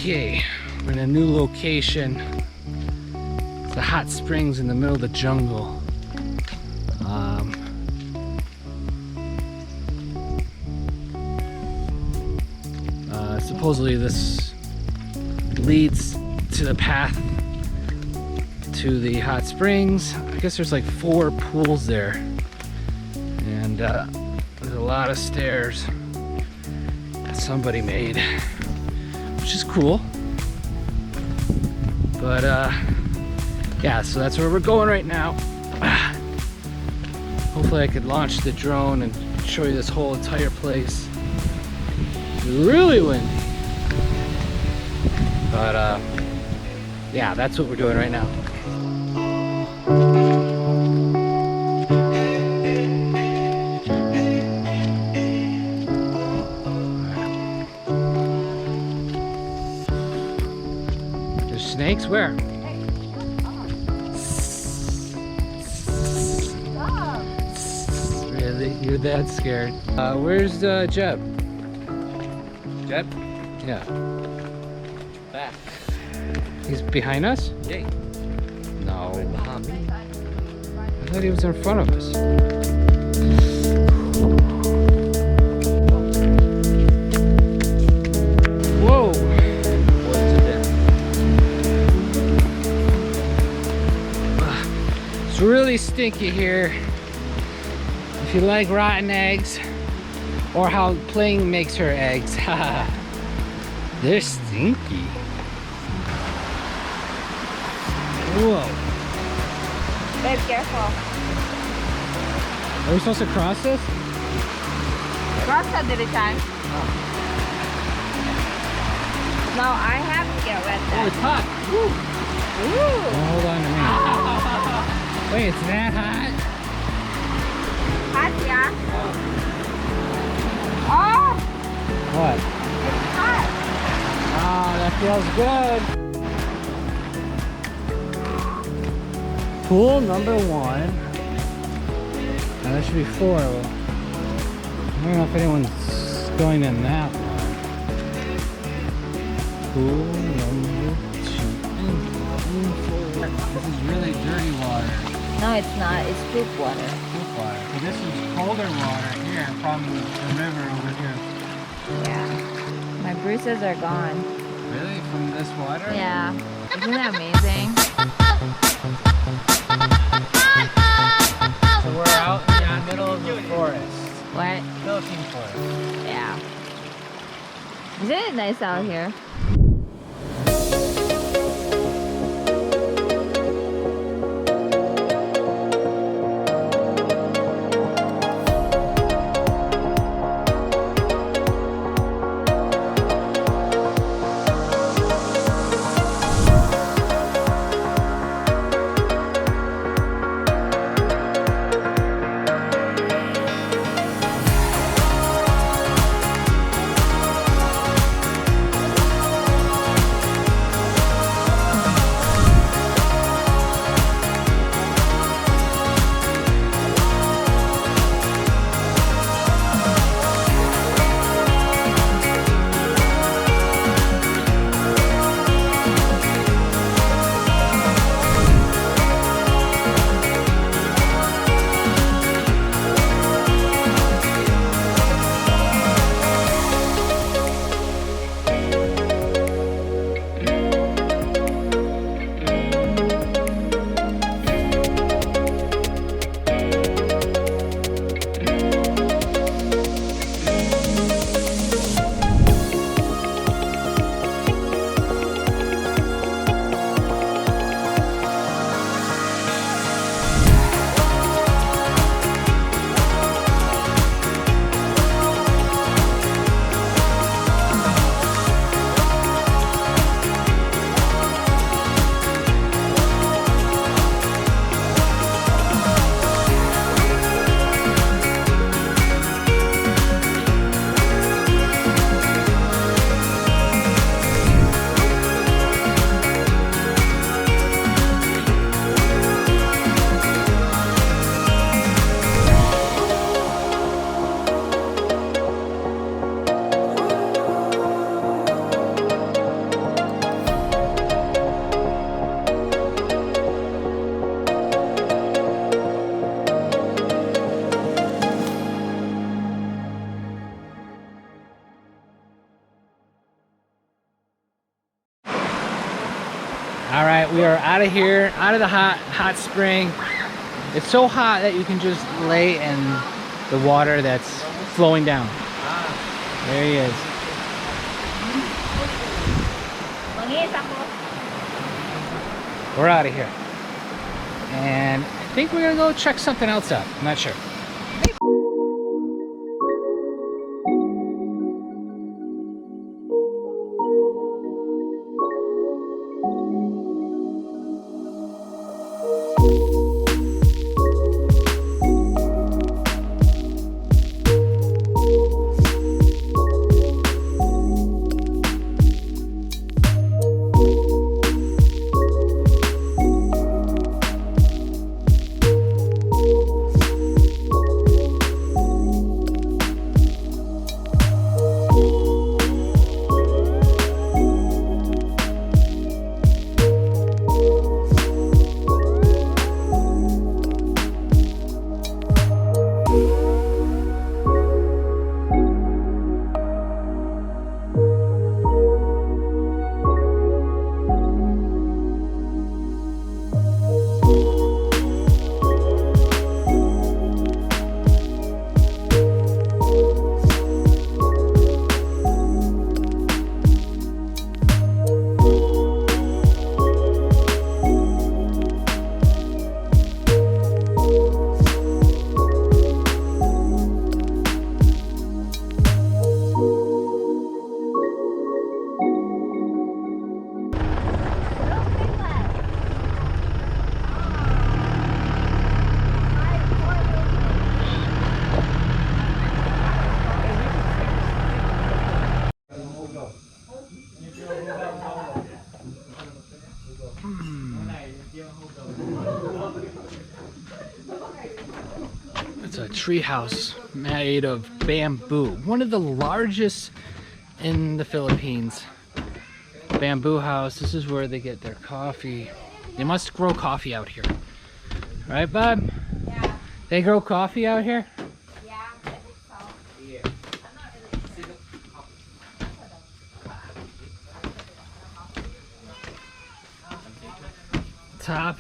Okay, we're in a new location. It's the hot springs in the middle of the jungle. Supposedly this leads to the path to the hot springs. I guess there's like 4 pools there, and there's a lot of stairs that somebody made, which is cool. But yeah, so that's where we're going right now. Hopefully I could launch the drone and show you this whole entire place. It's really windy. But yeah, that's what we're doing right now. There's snakes? Where? Really? You're that scared? Where's Jeb? Jeb? Yeah. Back. He's behind us? Yay. No. Behind me. I thought he was in front of us. Whoa. It's really stinky here. If you like rotten eggs, or how Pling makes her eggs, they're stinky. Whoa. Babe, careful. Are we supposed to cross this? Cross that every time. Oh. No, I have to get wet Oh, then. it's hot. Woo. Ooh. Oh, hold on a minute. Wait, it's that hot? Hot, yeah? Oh, What? it's hot. Oh, that feels good. Pool number 1. Now there should be 4. I don't know if anyone's going in that one. Pool number 2 and 4. This is really dirty water. No, it's not. It's poop water. Poop water. But this is colder water here from the river over here. Yeah. My bruises are gone. Really? From this water? Yeah. Isn't that amazing? So we're out in the middle of the forest. What? Philippine forest. Yeah. Isn't it nice out here? All right, we are out of here, out of the hot spring. It's so hot that you can just lay in the water that's flowing down. There he is. We're out of here. And I think we're gonna go check something else out. I'm not sure. It's a treehouse made of bamboo, one of the largest in the Philippines. Bamboo house. This is where they get their coffee. They must grow coffee out here, right, Bob? Yeah. They grow coffee out here. Yeah, I think so. Yeah. Top.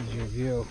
Here's your view.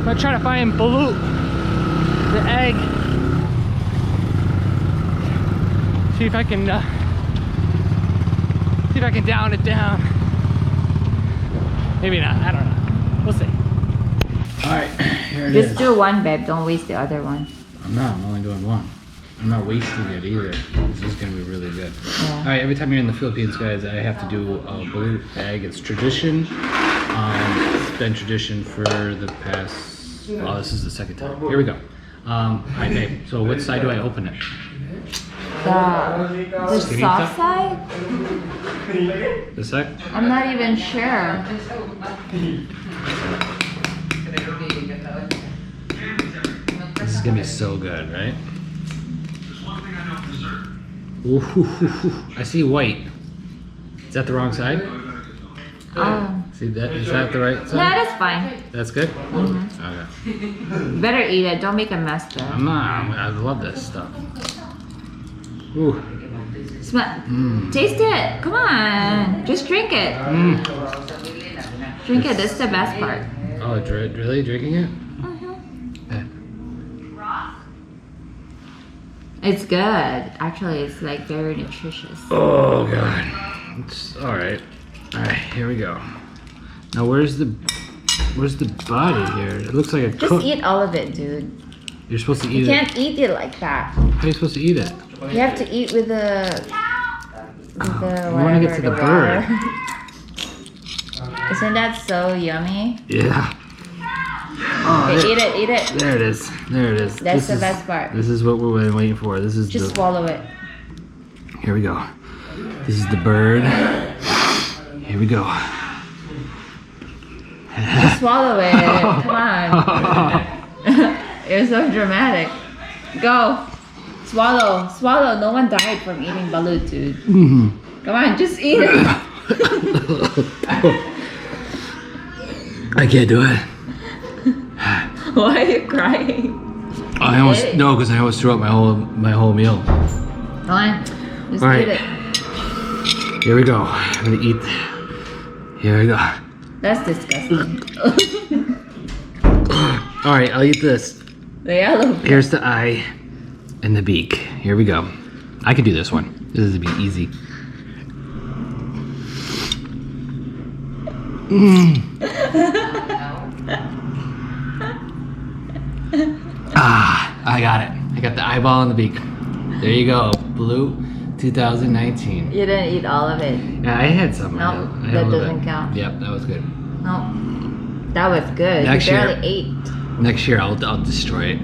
I'm trying to find Balut, the egg. See if I can down it down. Maybe not. I don't know. We'll see. All right, here it is. Just do one, babe. Don't waste the other one. I'm not. I'm only doing one. I'm not wasting it either. This is gonna be really good. Yeah. All right, every time you're in the Philippines, guys, I have to do a blue egg. It's tradition. It's been tradition for the past, well, this is the second time. Here we go. All right, babe, so what side do I open it? The Skinny soft top? side? This side? I'm not even sure. This is gonna be so good, right? Ooh, I see white. Is that the wrong side? See that? Is that the right side? No, that's fine. That's good? Mm-hmm. Okay. Better eat it. Don't make a mess though. I'm not. I love this stuff. Ooh. Smell. Taste it. Come on. Just drink it. Drink it. This is the best part. Oh, really? Drinking it? Okay. It's good. Actually, it's like very nutritious. Oh god. It's all right. All right, here we go. Now where's the body here? It looks like a Just cook. eat all of it, dude. You're supposed to eat You it. can't eat it like that. How are you supposed to eat it? You have to eat with the. I want to get to the bird. Isn't that so yummy? Yeah. Oh, Okay, eat it. There it is. There it is. That's the best part. This is what we've been waiting for. This is Just swallow it. Here we go. This is the bird. Here we go. Just swallow it. Come on. You're so dramatic. Go. Swallow. Swallow. No one died from eating balut, dude. Come on, just eat it. I can't do it. Why are you crying? I almost because I almost threw up my whole meal. Come on. Just All right. eat it. Here we go. I'm gonna eat. Here we go. That's disgusting. All right, I'll eat this. The yellow. Here's the eye and the beak. Here we go. I can do this one. This is gonna be easy. I got it. I got the eyeball and the beak. There you go. Blue 2019. You didn't eat all of it. Yeah, I had some. No, I had that a little doesn't bit. count. Yep, that was good. No. That was good. Next you year- barely ate. Next year I'll destroy it.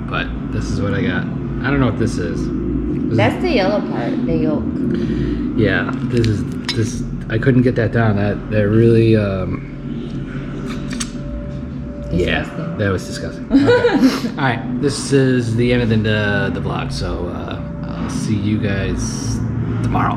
But this is what I got. I don't know what this is. That's the yellow part, the yolk. Yeah, this. I couldn't get that down. That really. Yeah, Disgusting. that was disgusting. Okay. All right, this is the end of the vlog. So I'll see you guys tomorrow.